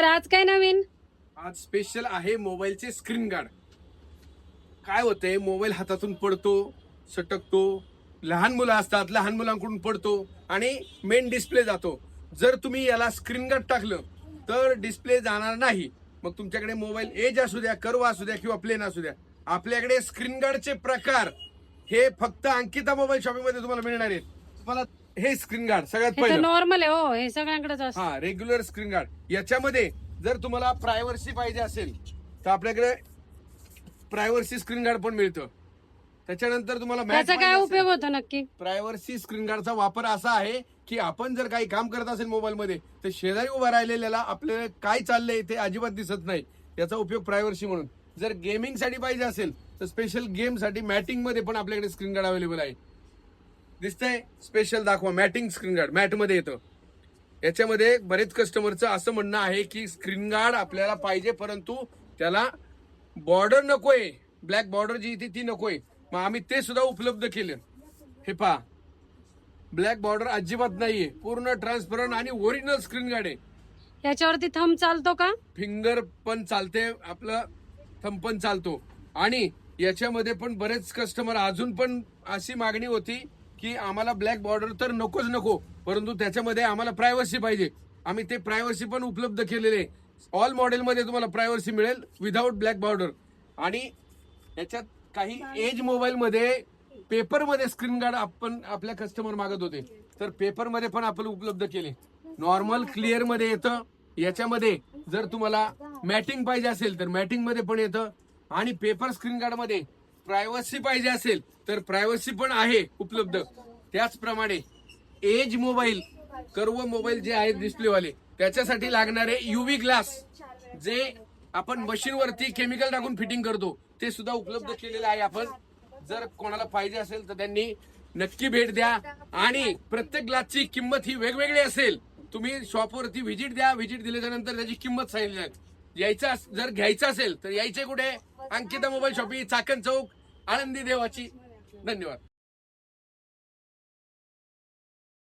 तर आज काय नवीन? आज स्पेशल आहे मोबाईलचे स्क्रीन गार्ड. काय होतंय, मोबाईल हातातून पडतो, सटकतो, लहान मुलं असतात, लहान मुलांकडून पडतो आणि मेन डिस्प्ले जातो. जर तुम्ही याला स्क्रीन गार्ड टाकलं तर डिस्प्ले जाणार नाही. मग तुमच्याकडे मोबाईल एज असू द्या, कर्व असू द्या किंवा प्लेन असू द्या, आपल्याकडे स्क्रीन गार्डचे प्रकार हे फक्त अंकिता मोबाईल शॉपिंग मध्ये तुम्हाला मिळणार आहेत. तुम्हाला हे स्क्रीन गार्ड सगळ्यात हे तर पहिलं, नॉर्मल आहे हो, हे सगळ्यांकडेच असतं. हा रेग्युलर स्क्रीन गार्ड. याच्यामध्ये जर तुम्हाला प्रायव्हर्सी पाहिजे असेल तर आपल्याकडे प्रायव्हर्सी स्क्रीन गार्ड पण मिळतं. त्याच्यानंतर तुम्हाला त्याचा काय उपयोग होतो नक्की? प्रायव्हर्सी स्क्रीन गार्डचा वापर असा आहे की आपण जर काही काम करत असेल मोबाईलमध्ये तर शेजारी उभा राहिलेल्याला आपल्याला काय चाललंय ते अजिबात दिसत नाही. याचा उपयोग प्रायव्हर्सी म्हणून. जर गेमिंग साठी पाहिजे असेल तर स्पेशल गेम साठी मॅटिंग मध्ये पण आपल्याकडे स्क्रीन गार्ड अवेलेबल आहे. दिसतंय? स्पेशल दाखवा, मॅटिंग स्क्रीन गार्ड मॅट मध्ये येतं. याच्यामध्ये बरेच कस्टमरचं असं म्हणणं आहे की स्क्रीन गार्ड आपल्याला पाहिजे परंतु त्याला बॉर्डर नकोय, ब्लॅक बॉर्डर जी येते ती नकोय. मग आम्ही ते सुद्धा उपलब्ध केलं. हे पहा, ब्लॅक बॉर्डर अजिबात नाहीये, पूर्ण ट्रान्सपरंट आणि ओरिजिनल स्क्रीन गार्ड आहे. याच्यावरती थंब चालतो का? फिंगर पण चालते, आपलं थंब पण चालतो. आणि याच्यामध्ये पण बरेच कस्टमर अजून पण अशी मागणी होती की आम्हाला ब्लॅक बॉर्डर तर नकोच नको, परंतु त्याच्यामध्ये आम्हाला प्रायव्हर्सी पाहिजे. आम्ही ते प्रायव्हर्सी पण उपलब्ध केलेले. ऑल मॉडेलमध्ये तुम्हाला प्रायव्हर्सी मिळेल विदाऊट ब्लॅक बॉर्डर. आणि याच्यात काही एज मोबाईलमध्ये पेपरमध्ये स्क्रीन गार्ड आपण आपल्या कस्टमर मागत होते, तर पेपरमध्ये पण आपण उपलब्ध केले. नॉर्मल क्लिअर मध्ये येतं. याच्यामध्ये जर तुम्हाला मॅटिंग पाहिजे असेल तर मॅटिंग मध्ये पण येतं. आणि पेपर स्क्रीन गार्ड मध्ये प्रायव्हर्सी पाहिजे असेल तर प्रायव्हर्सी पण आहे उपलब्ध. त्याचप्रमाणे एज मोबाईल, कर्व मोबाईल जे आहेत डिस्प्लेवाले, त्याच्यासाठी लागणारे युव्ही ग्लास जे आपण मशीनवरती केमिकल टाकून फिटिंग करतो ते सुद्धा उपलब्ध केलेलं आहे आपण. जर कोणाला पाहिजे असेल तर त्यांनी नक्की भेट द्या. आणि प्रत्येक ग्लासची किंमत ही वेगवेगळी असेल. तुम्ही शॉपवरती व्हिजिट द्या, व्हिजिट दिल्याच्या नंतर त्याची किंमत सांगितली जाईल. यायचा जर घ्यायचं असेल तर यायचे कुठे? अंकिता मोबाईल शॉपिंग, चाकण चौक, आळंदी देवाची. धन्यवाद.